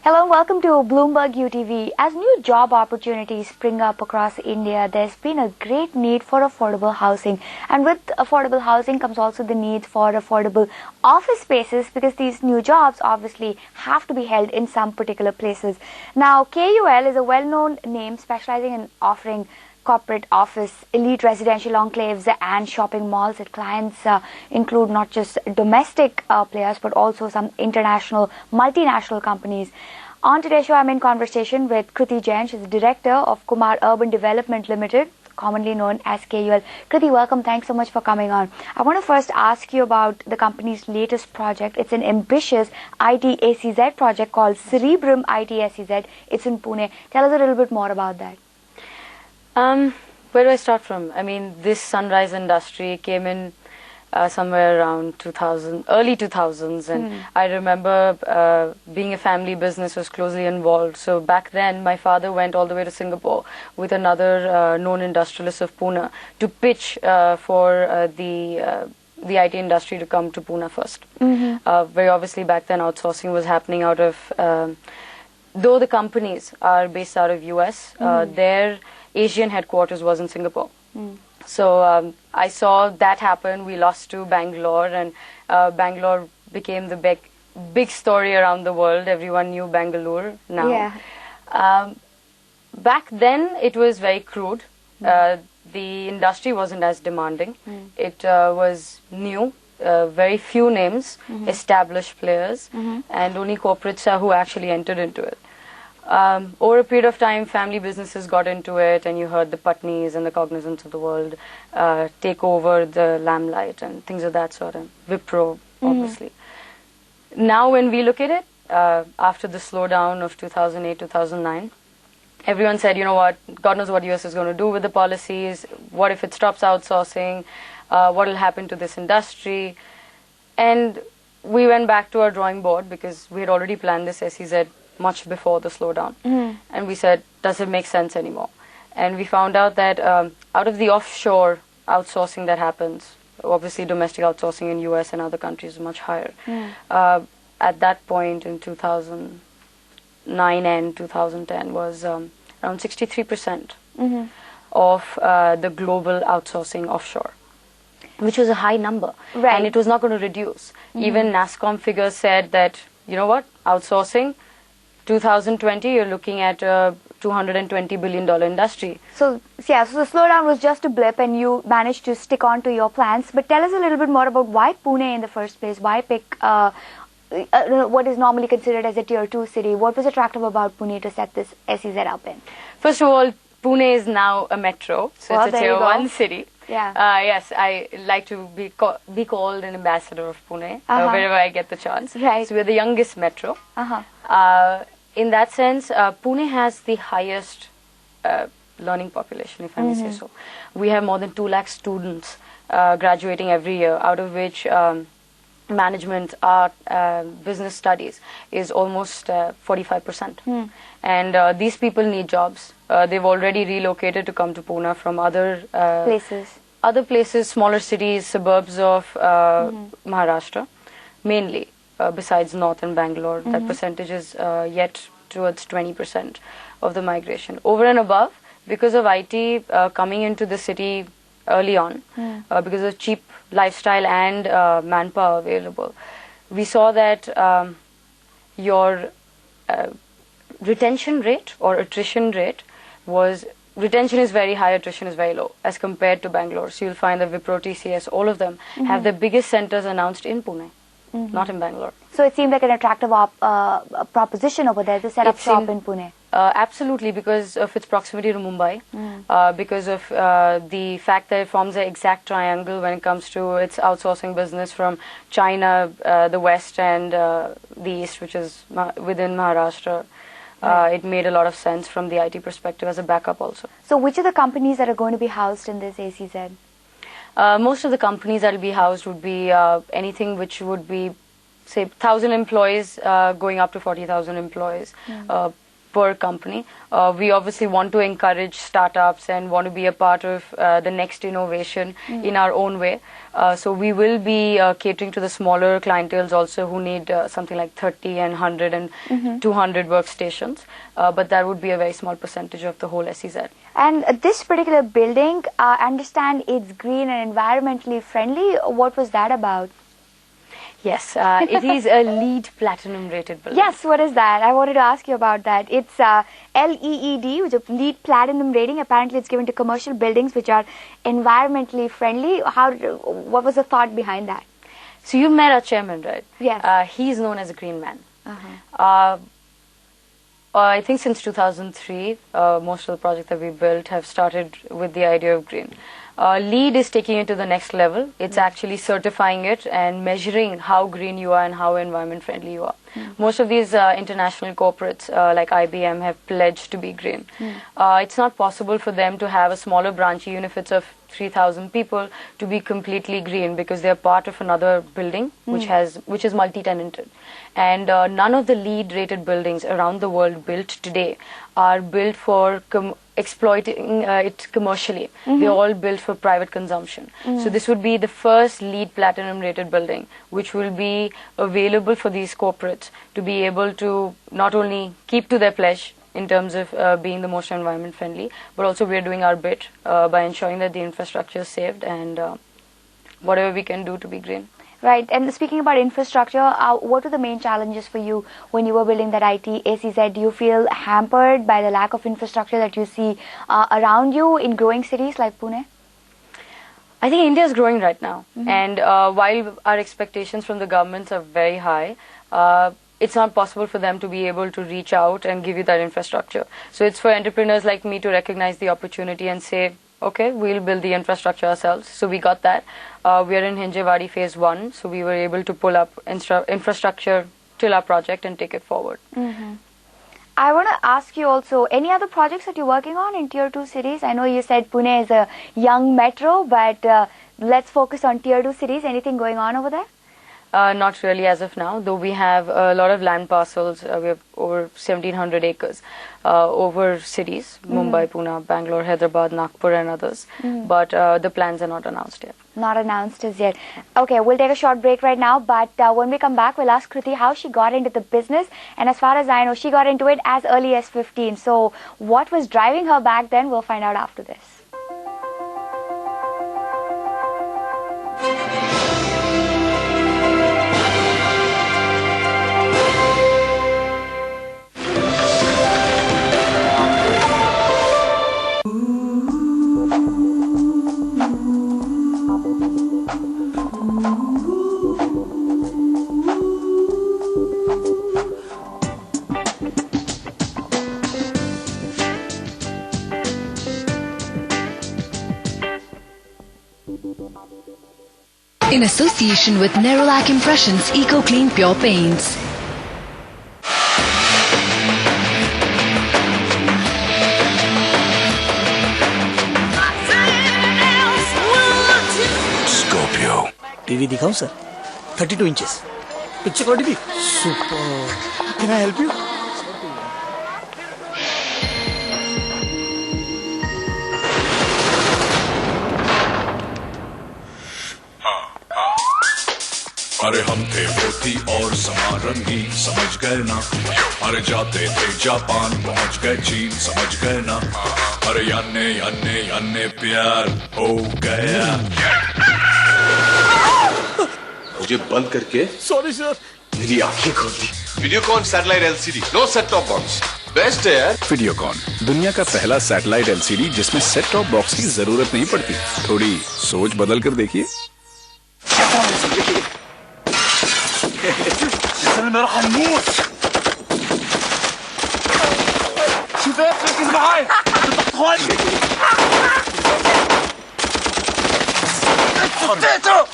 Hello and welcome to Bloomberg UTV. As new job opportunities spring up across India, there's been a great need for affordable housing. And with affordable housing comes also the need for affordable office spaces, because these new jobs obviously have to be held in some particular places. Now, KUL is a well-known name specializing in offering corporate office, elite residential enclaves and shopping malls. Its clients include not just domestic players but also some international, multinational companies. On today's show, I'm in conversation with Kruti Jain. She's the director of Kumar Urban Development Limited, commonly known as KUL. Kruti, welcome. Thanks so much for coming on. I want to first ask you about the company's latest project. It's an ambitious IT-SEZ project called Cerebrum IT-SEZ. It's in Pune. Tell us a little bit more about that. Where do I start from? I mean, this sunrise industry came in somewhere around 2000, early 2000s, and I remember being a family business was closely involved. So back then, my father went all the way to Singapore with another known industrialist of Pune to pitch for the IT industry to come to Pune first. Very obviously, back then, outsourcing was happening out of, though the companies are based out of US, their Asian headquarters was in Singapore. So I saw that happen. We lost to Bangalore, and Bangalore became the big story around the world. Everyone knew Bangalore now. Yeah. Back then, it was very crude. The industry wasn't as demanding. It was new. Very few names, established players, and only corporates who actually entered into it. Over a period of time, family businesses got into it, and you heard the Putneys and the Cognizants of the world take over the limelight and things of that sort, and Wipro, obviously. Now, when we look at it, after the slowdown of 2008, 2009, everyone said, you know what, God knows what US is going to do with the policies. What if it stops outsourcing? What will happen to this industry? And we went back to our drawing board, because we had already planned this SEZ much before the slowdown. And we said, does it make sense anymore? And we found out that out of the offshore outsourcing that happens, obviously domestic outsourcing in US and other countries is much higher. At that point in 2009 and 2010 was around 63% of the global outsourcing offshore, which was a high number. Right. And it was not going to reduce. Even NASSCOM figures said that, you know what, outsourcing, 2020, you're looking at a $220 billion industry. So the slowdown was just a blip, and you managed to stick on to your plans. But tell us a little bit more about why Pune in the first place. Why pick what is normally considered as a tier 2 city? What was attractive about Pune to set this SEZ up in? First of all, Pune is now a metro, so well, it's a tier 1 city. Yeah. Yes, I like to be called an ambassador of Pune wherever I get the chance. Right. So we're the youngest metro. In that sense, Pune has the highest learning population, if I may say so. We have more than 2 lakh students graduating every year, out of which management, art, business studies is almost 45%. And these people need jobs. They've already relocated to come to Pune from other places, smaller cities, suburbs of Maharashtra, mainly. Besides North and Bangalore, that percentage is yet towards 20% of the migration. Over and above, because of IT coming into the city early on, because of cheap lifestyle and manpower available, we saw that your retention rate or attrition rate retention is very high, attrition is very low as compared to Bangalore. So you'll find that Wipro, TCS, all of them have their biggest centers announced in Pune. Not in Bangalore. So it seemed like an attractive proposition over there to set up shop in Pune. Absolutely, because of its proximity to Mumbai, because of the fact that it forms an exact triangle when it comes to its outsourcing business from China, the west, and the east, which is within Maharashtra. It made a lot of sense from the IT perspective as a backup also. So which are the companies that are going to be housed in this ACZ? Most of the companies that will be housed would be anything which would be, say, 1,000 employees going up to 40,000 employees per company. We obviously want to encourage startups and want to be a part of the next innovation in our own way. So we will be catering to the smaller clienteles also who need something like 30 and 100 and 200 workstations. But that would be a very small percentage of the whole SEZ. And this particular building, I understand it's green and environmentally friendly. What was that about? Yes, it is a LEED Platinum rated building. Yes, what is that? I wanted to ask you about that. It's LEED, which is LEED Platinum rating. Apparently, it's given to commercial buildings which are environmentally friendly. What was the thought behind that? So you met our chairman, right? Yes. He's known as a green man. I think since 2003, most of the projects that we built have started with the idea of green. LEED is taking it to the next level. It's actually certifying it and measuring how green you are and how environment friendly you are. Most of these international corporates like IBM have pledged to be green. It's not possible for them to have a smaller branch, even if it's of 3,000 people, to be completely green because they're part of another building which is multi-tenanted. And none of the LEED rated buildings around the world built today are built for exploiting it commercially. They're all built for private consumption. So this would be the first LEED Platinum rated building which will be available for these corporates to be able to not only keep to their pledge in terms of being the most environment friendly, but also we're doing our bit by ensuring that the infrastructure is saved and whatever we can do to be green. Right, and speaking about infrastructure, what were the main challenges for you when you were building that IT ACZ? Do you feel hampered by the lack of infrastructure that you see around you in growing cities like Pune? I think India is growing right now, and while our expectations from the governments are very high, it's not possible for them to be able to reach out and give you that infrastructure. So it's for entrepreneurs like me to recognize the opportunity and say, okay, we'll build the infrastructure ourselves. So we got that. We are in Hinjewadi phase 1, so we were able to pull up infrastructure till our project and take it forward. I want to ask you also, any other projects that you're working on in Tier 2 cities? I know you said Pune is a young metro, but let's focus on Tier 2 cities. Anything going on over there? Not really as of now, though we have a lot of land parcels. We have over 1,700 acres over cities, Mumbai, Pune, Bangalore, Hyderabad, Nagpur and others. But the plans are not announced yet. Not announced as yet. Okay, we'll take a short break right now, but when we come back, we'll ask Kruti how she got into the business. And as far as I know, she got into it as early as 15. So what was driving her back then, we'll find out after this. In association with Nerolac Impressions Eco Clean Pure Paints. Scorpio. TV दिखाऊं sir? 32 inches. Picture quality भी? Super. Can I help you? अरे हम थे मोती और समा रंगीन समझ गए ना अरे जाते थे जापान पहुंच गए चीन समझ गए ना अरे याने याने याने प्यार हो गया मुझे बंद करके Sorry sir. मेरी आंखें खोल दी Videocon satellite LCD no set top box best है यार वीडियोकॉन दुनिया का पहला सैटेलाइट एलसीडी जिसमें सेट टॉप बॉक्स की जरूरत नहीं पड़ती थोड़ी सोच बदल कर देखिए انا راح نموت شباب ركز معاي اخواني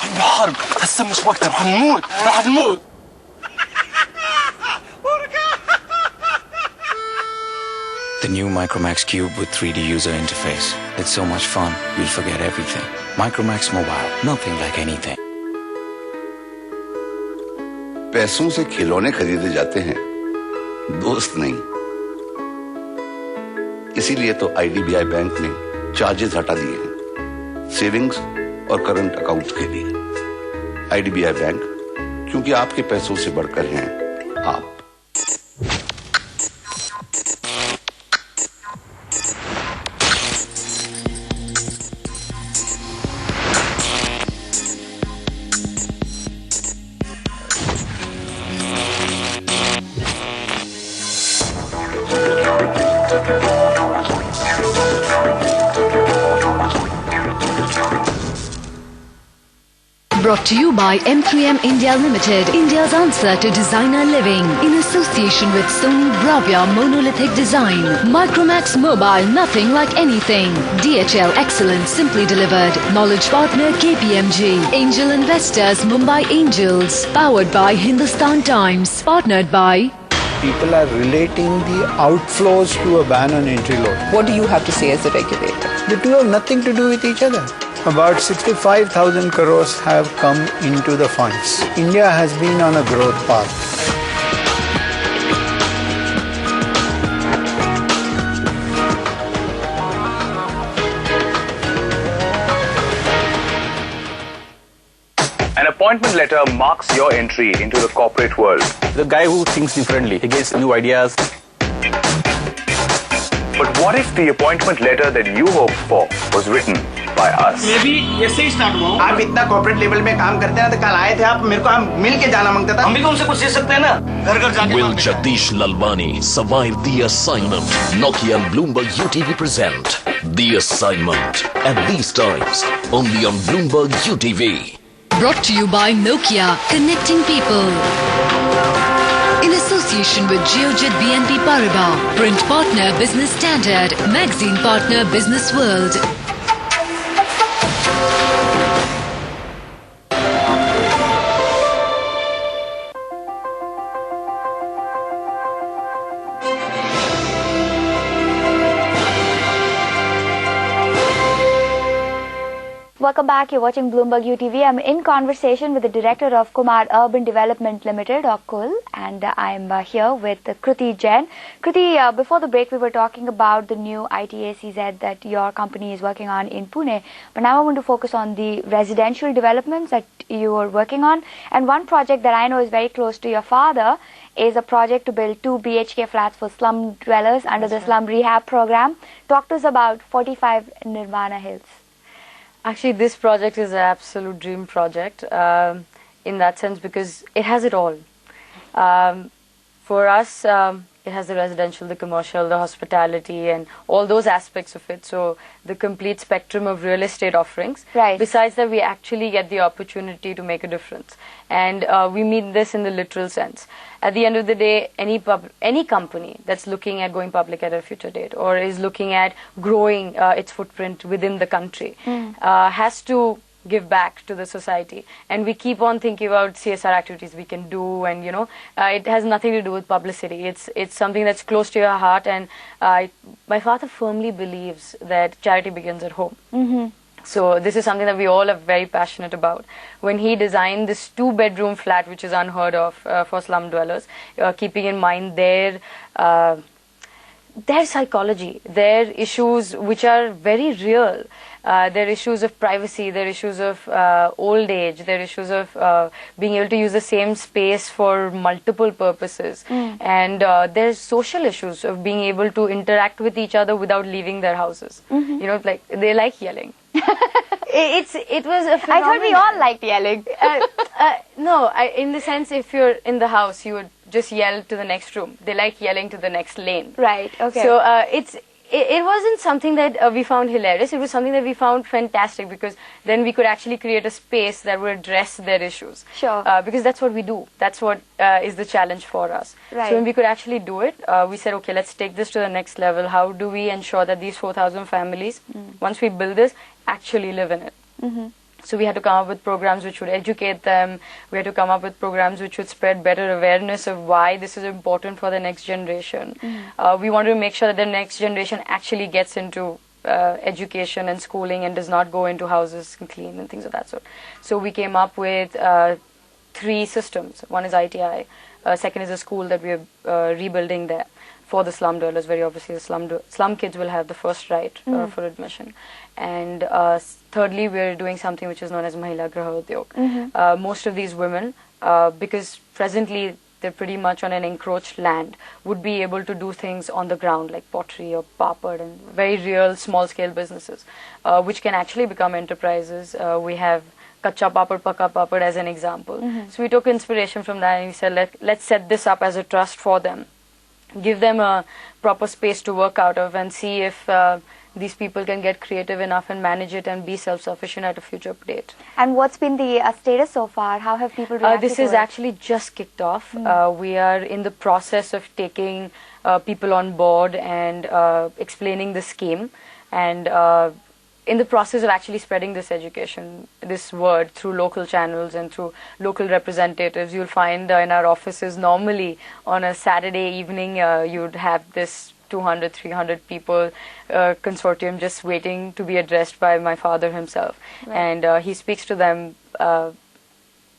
هنحارب هسه مش وقتها راح نموت The new Micromax Cube with 3D user interface. It's so much fun, you'll forget everything. Micromax Mobile, nothing like anything. पैसों से खिलौने खरीदे जाते हैं, दोस्त नहीं। इसीलिए तो आईडीबीआई बैंक ने चार्जेस हटा दिए हैं, सेविंग्स और करंट अकाउंट्स के लिए। आईडीबीआई बैंक, क्योंकि आपके पैसों से बढ़कर हैं आप। Brought to you by M3M India Limited, India's answer to designer living. In association with Sony Bravia Monolithic Design. Micromax Mobile, nothing like anything. DHL Excellence, simply delivered. Knowledge partner KPMG. Angel Investors Mumbai Angels. Powered by Hindustan Times. Partnered by... People are relating the outflows to a ban on entry load. What do you have to say as a regulator? The two have nothing to do with each other. About 65,000 crores have come into the funds. India has been on a growth path. An appointment letter marks your entry into the corporate world. The guy who thinks differently, he gets new ideas. But what if the appointment letter that you hoped for was written by us? Maybe ऐसे ही start हुआ। आप इतना corporate level में काम करते हैं ना, तो कल आए थे आप, मेरे को हम मिल के जाना मांगता था। हम भी तो उनसे कुछ दे सकते हैं ना, घर घर जाके। Will Jagdish Lalwani survive the assignment? Nokia and Bloomberg UTV present The Assignment at these times only on Bloomberg UTV. Brought to you by Nokia, connecting people. In association with Geojit BNP Paribas, print partner Business Standard, magazine partner Business World. Welcome back. You're watching Bloomberg UTV. I'm in conversation with the director of Kumar Urban Development Limited, or KUL, and I'm here with Kruti Jain. Kruti, before the break, we were talking about the new ITACZ that your company is working on in Pune. But now I want to focus on the residential developments that you are working on. And one project that I know is very close to your father is a project to build 2 BHK flats for slum dwellers under the slum rehab program. Talk to us about 45 Nirvana Hills. Actually, this project is an absolute dream project in that sense because it has it all. For us, it has the residential, the commercial, the hospitality and all those aspects of it. So the complete spectrum of real estate offerings. Right. Besides that, we actually get the opportunity to make a difference. And we mean this in the literal sense. At the end of the day, any company that's looking at going public at a future date or is looking at growing its footprint within the country has to give back to the society. And we keep on thinking about CSR activities we can do, and it has nothing to do with publicity. It's something that's close to your heart, and my father firmly believes that charity begins at home. Mm-hmm. So this is something that we all are very passionate about. When he designed this 2-bedroom flat, which is unheard of for slum dwellers, keeping in mind their psychology, their issues which are very real, their issues of privacy, their issues of old age, their issues of being able to use the same space for multiple purposes, and there's social issues of being able to interact with each other without leaving their houses. Like they like yelling. It was a phenomenon. I thought we all liked yelling. No, in the sense, if you're in the house, you would just yell to the next room. They like yelling to the next lane. Right, okay. So it wasn't something that we found hilarious. It was something that we found fantastic because then we could actually create a space that would address their issues. Sure. Because that's what we do. That's what is the challenge for us. Right. So when we could actually do it, we said, okay, let's take this to the next level. How do we ensure that these 4,000 families, once we build this, actually live in it? Mm-hmm. So we had to come up with programs which would educate them. We had to come up with programs which would spread better awareness of why this is important for the next generation. We wanted to make sure that the next generation actually gets into education and schooling and does not go into houses and clean and things of that sort. So we came up with 3 systems. One is ITI. Second is a school that we are rebuilding there for the slum dwellers. Very obviously, the slum kids will have the first right for admission. And thirdly, we're doing something which is known as Mahila Graha Udyog. Most of these women, because presently they're pretty much on an encroached land, would be able to do things on the ground like pottery or papad and very real small-scale businesses, which can actually become enterprises. We have Kacha Papad, Pakka Papad as an example. So we took inspiration from that and we said, let's set this up as a trust for them. Give them a proper space to work out of and see if these people can get creative enough and manage it and be self-sufficient at a future date. And what's been the status so far? How have people reacted This is actually just kicked off. We are in the process of taking people on board and explaining the scheme, and in the process of actually spreading this education, this word through local channels and through local representatives. You'll find in our offices normally on a Saturday evening you'd have this 200, 300 people consortium just waiting to be addressed by my father himself. Right. And he speaks to them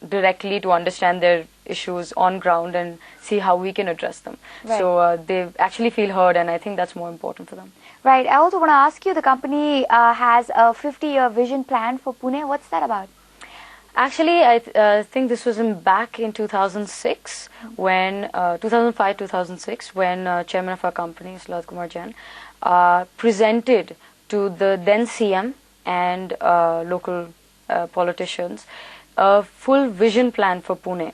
directly to understand their issues on ground and see how we can address them. Right. So they actually feel heard, and I think that's more important for them. Right. I also want to ask you, the company has a 50-year vision plan for Pune. What's that about? Actually, I think this was back in 2006, when 2005-2006, when chairman of our company, Kumar Jain, presented to the then CM and local politicians a full vision plan for Pune.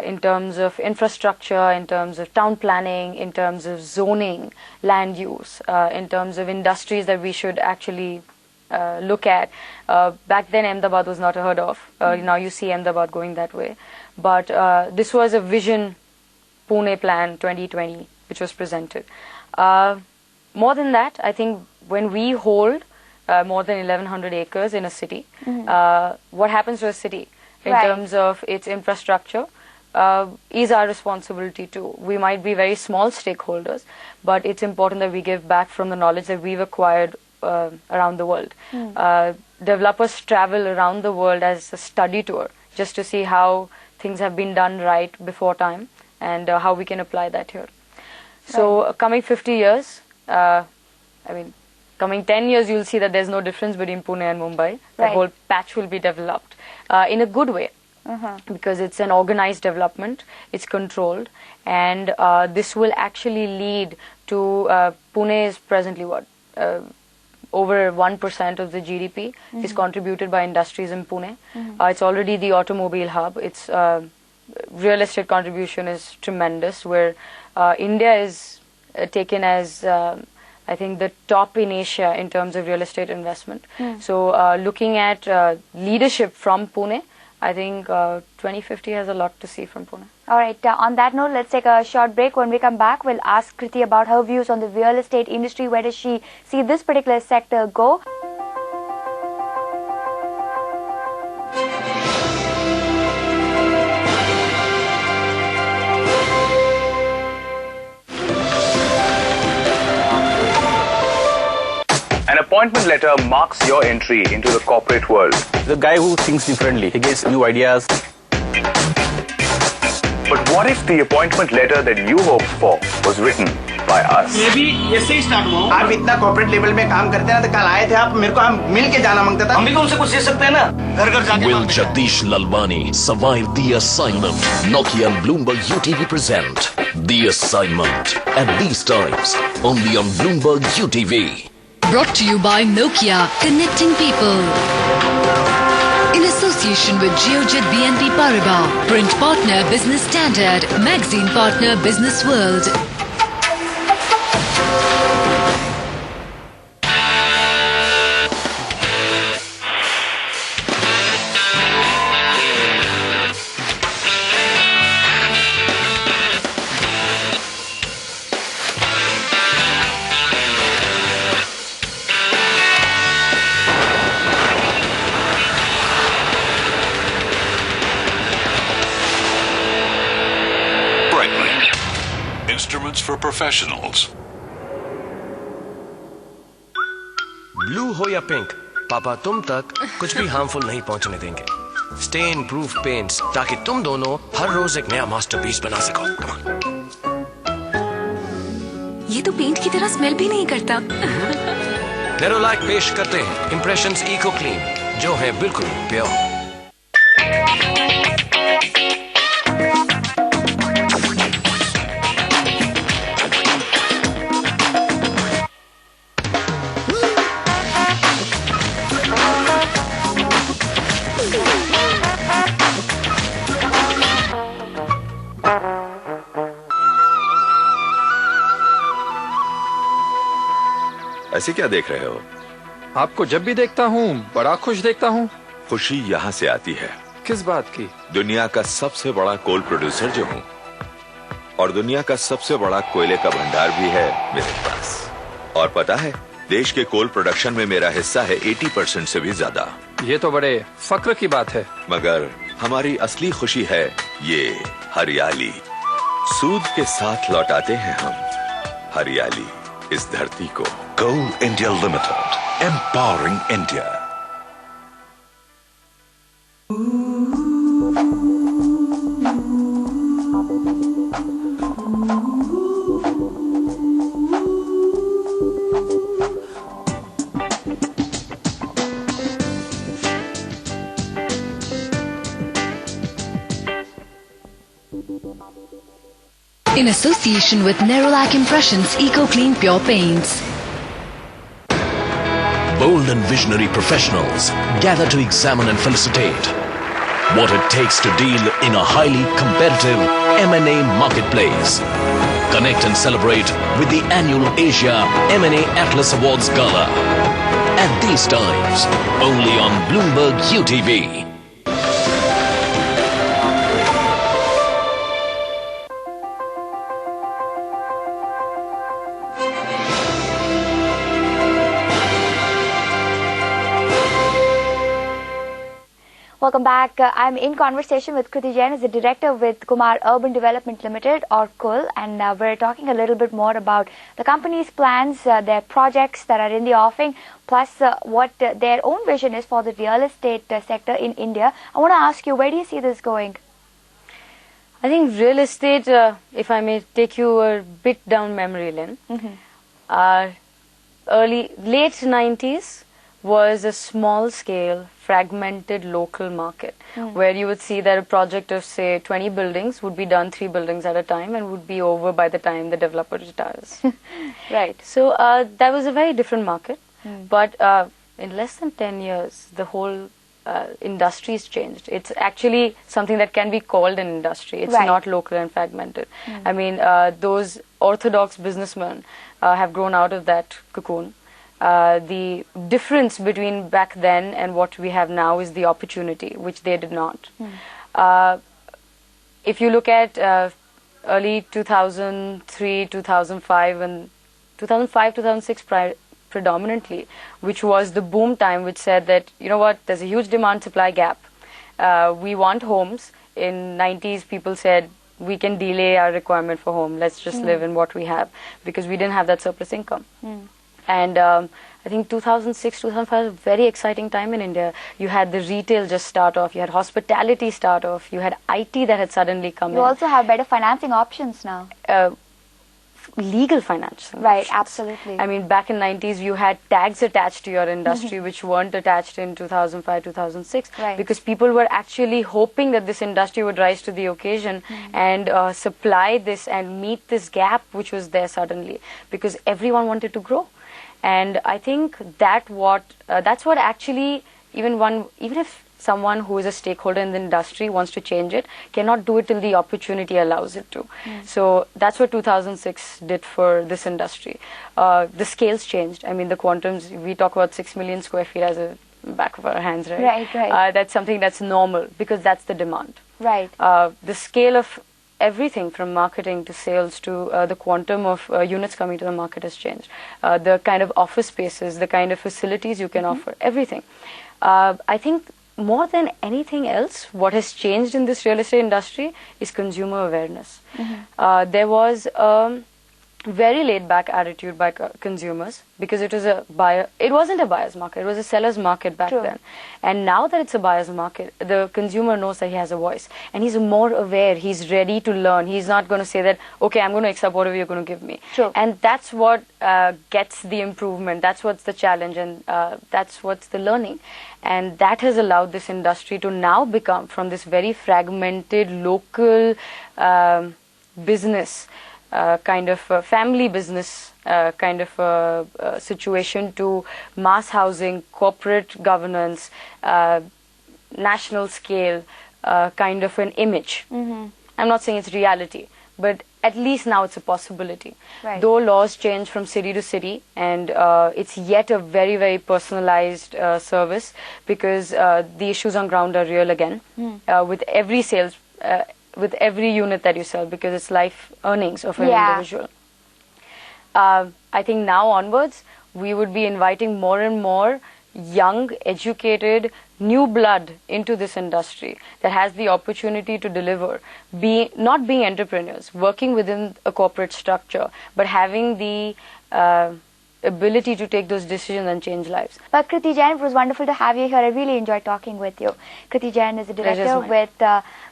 In terms of infrastructure, in terms of town planning, in terms of zoning, land use, in terms of industries that we should actually look at. Back then Ahmedabad was not heard of. Now you see Ahmedabad going that way. But this was a vision Pune plan 2020 which was presented. More than that, I think when we hold more than 1100 acres in a city, what happens to a city in terms of its infrastructure is our responsibility too. We might be very small stakeholders, but it's important that we give back from the knowledge that we've acquired around the world. Developers travel around the world as a study tour just to see how things have been done right before time and how we can apply that here. So coming 50 years, coming 10 years, you'll see that there's no difference between Pune and Mumbai. The whole patch will be developed in a good way. Because it's an organized development, it's controlled, and this will actually lead to Pune is presently over 1% of the GDP is contributed by industries in Pune. It's already the automobile hub. Its real estate contribution is tremendous, where India is taken as I think the top in Asia in terms of real estate investment. So looking at leadership from Pune, I think 2050 has a lot to see from Pune. All right. On that note, let's take a short break. When we come back, we'll ask Kruti about her views on the real estate industry. Where does she see this particular sector go? An appointment letter marks your entry into the corporate world. The guy who thinks differently, he gets new ideas. But what if the appointment letter that you hoped for was written by us? मैं भी ऐसे ही start हुआ। आप इतना corporate level में काम करते हैं ना, तो कल आए थे आप, मेरे को हम मिल के जाना मांगता था। हम भी तो उनसे कुछ दे सकते हैं ना, घर घर जाके। Will Jagdish Lalwani survive the assignment? Nokia and Bloomberg UTV present The Assignment at these times only on Bloomberg UTV. Brought to you by Nokia, connecting people. In association with Geojit BNP Paribas, print partner Business Standard, magazine partner Business World. professionals. Blue हो या pink, पापा तुम तक कुछ भी harmful नहीं पहुंचने देंगे। स्टेन प्रूफ पेंट्स, ताकि तुम दोनों हर रोज एक नया मास्टरपीस बना सको। ये तो पेंट की तरह स्मेल भी नहीं करता। नेरोलैक पेश करते हैं इंप्रेशंस इको क्लीन, जो है बिल्कुल प्योर। ऐसे क्या देख रहे हो? आपको जब भी देखता हूँ बड़ा खुश देखता हूँ। खुशी यहाँ से आती है। किस बात की? दुनिया का सबसे बड़ा कोल प्रोड्यूसर जो हूँ, और दुनिया का सबसे बड़ा कोयले का भंडार भी है मेरे पास। और पता है, देश के कोल प्रोडक्शन में मेरा हिस्सा है 80% से भी ज्यादा। ये तो बड़े फक्र की बात है। मगर हमारी असली खुशी है ये हरियाली। सूद के साथ लौटाते हैं हम हरियाली इस धरती को। Coal India Limited, empowering India. In association with Nerolac Impressions Eco Clean Pure Paints. Bold and visionary professionals gather to examine and felicitate what it takes to deal in a highly competitive M&A marketplace. Connect and celebrate with the annual Asia M&A Atlas Awards Gala. At these times, only on Bloomberg UTV. Welcome back. I'm in conversation with Kruti Jain, as the director with Kumar Urban Development Limited, or KUL, and we're talking a little bit more about the company's plans, their projects that are in the offing, plus what their own vision is for the real estate sector in India. I want to ask you, where do you see this going? I think real estate, if I may take you a bit down memory lane, late 90s was a small-scale, fragmented local market where you would see that a project of, say, 20 buildings would be done 3 buildings at a time and would be over by the time the developer retires. Right. So that was a very different market. But in less than 10 years, the whole industry's changed. It's actually something that can be called an industry. It's not local and fragmented. I mean, those orthodox businessmen have grown out of that cocoon. The difference between back then and what we have now is the opportunity, which they did not. If you look at early 2003, 2005, and 2005, 2006 predominantly, which was the boom time, which said that, you know what, there's a huge demand-supply gap. We want homes. In 90s, people said, we can delay our requirement for home. Let's just live in what we have, because we didn't have that surplus income. And I think 2006, 2005 was a very exciting time in India. You had the retail just start off, you had hospitality start off, you had IT that had suddenly come in. You also have better financing options now. Legal financing. Right, absolutely. I mean, back in 90s, you had tags attached to your industry which weren't attached in 2005, 2006. Right. Because people were actually hoping that this industry would rise to the occasion and supply this and meet this gap which was there suddenly, because everyone wanted to grow. And I think that's what actually, even if someone who is a stakeholder in the industry wants to change it, cannot do it till the opportunity allows it to. So that's what 2006 did for this industry. The scales changed. I mean, the quantums, we talk about 6 million square feet as a back of our hands, right? Right. That's something that's normal, because that's the demand. Right. The scale of everything from marketing to sales to the quantum of units coming to the market has changed. The kind of office spaces, the kind of facilities you can offer, everything. I think more than anything else, what has changed in this real estate industry is consumer awareness. There was very laid back attitude by consumers, because it was it wasn't a buyer's market, it was a seller's market back then. And now that it's a buyer's market, the consumer knows that he has a voice, and he's more aware, he's ready to learn. He's not going to say that, okay, I'm going to accept whatever you're going to give me. And that's what gets the improvement, that's what's the challenge, and that's what's the learning. And that has allowed this industry to now become, from this very fragmented local business, kind of family business kind of situation, to mass housing, corporate governance, national scale kind of an image. I'm not saying it's reality, but at least now it's a possibility. Though laws change from city to city, and it's yet a very, very personalized service, because the issues on ground are real again, with every sales, with every unit that you sell, because it's life earnings of an individual. I think now onwards, we would be inviting more and more young, educated, new blood into this industry that has the opportunity to deliver, not being entrepreneurs, working within a corporate structure, but having the ability to take those decisions and change lives. But Kruti Jain, it was wonderful to have you here. I really enjoyed talking with you. Kruti Jain is a director with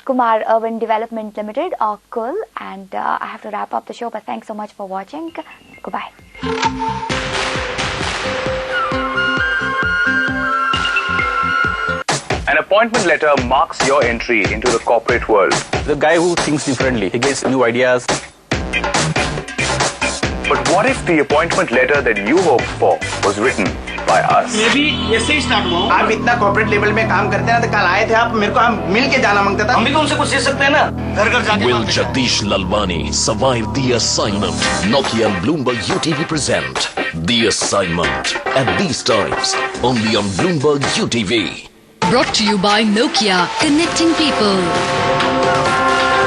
Kumar Urban Development Limited, or KUL. And I have to wrap up the show, but thanks so much for watching. Goodbye. An appointment letter marks your entry into the corporate world. The guy who thinks differently, he gets new ideas. But what if the appointment letter that you hoped for was written by us? मैं भी ऐसे ही start हुआ। आप इतना corporate level में काम करते हैं ना, तो कल आए थे आप, मेरे को हम मिल के जाना मांगता था। हम भी तो उनसे कुछ सीख सकते हैं ना, घर घर जाके। Will Jagdish Lalwani survive the assignment? Nokia and Bloomberg UTV present The Assignment at these times only on Bloomberg UTV. Brought to you by Nokia, connecting people.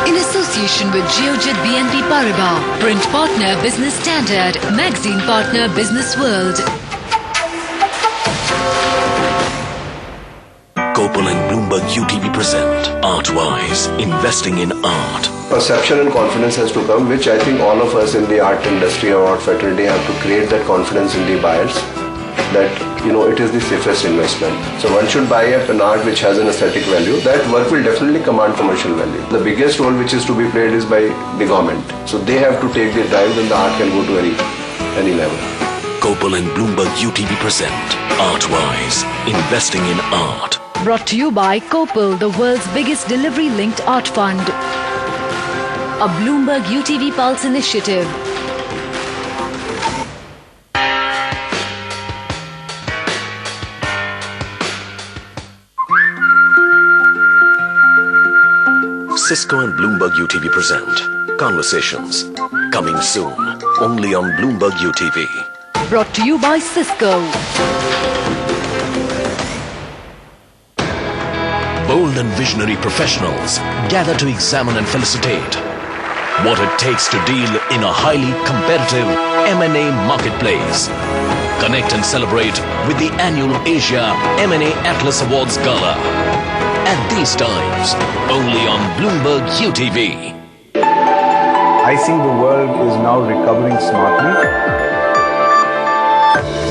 In association with Geojit BNP Paribas, print partner Business Standard, magazine partner Business World. Kopal and Bloomberg UTV present Artwise, investing in art. Perception and confidence has to come, which I think all of us in the art industry or art fraternity have to create that confidence in the buyers, that it is the safest investment. So one should buy up an art which has an aesthetic value. That work will definitely command commercial value. The biggest role which is to be played is by the government. So they have to take the drive, and the art can go to any level. Kopal and Bloomberg UTV present Artwise, investing in art. Brought to you by Kopal, the world's biggest delivery-linked art fund. A Bloomberg UTV Pulse initiative. Cisco and Bloomberg UTV present Conversations, coming soon, only on Bloomberg UTV. Brought to you by Cisco. Bold and visionary professionals gather to examine and felicitate what it takes to deal in a highly competitive M&A marketplace. Connect and celebrate with the annual Asia M&A Atlas Awards Gala. At these times, only on Bloomberg UTV. I think the world is now recovering smartly.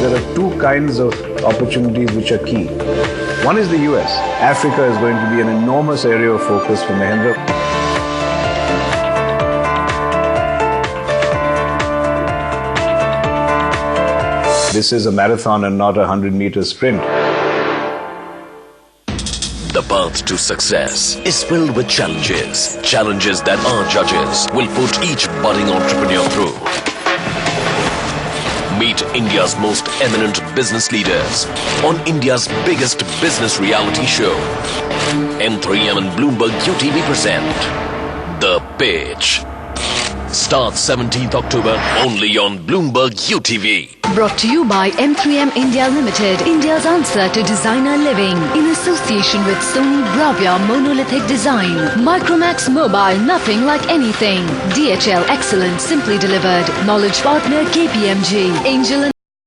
There are two kinds of opportunities which are key. One is the US. Africa is going to be an enormous area of focus for Mahindra. This is a marathon and not a 100-meter sprint. The path to success is filled with challenges. Challenges that our judges will put each budding entrepreneur through. Meet India's most eminent business leaders on India's biggest business reality show. M3M and Bloomberg UTV present The Pitch. Starts 17th October only on Bloomberg UTV. Brought to you by M3M India Limited, India's answer to designer living. In association with Sony Bravia Monolithic Design. Micromax Mobile, nothing like anything. DHL Excellence, simply delivered. Knowledge partner KPMG. Angel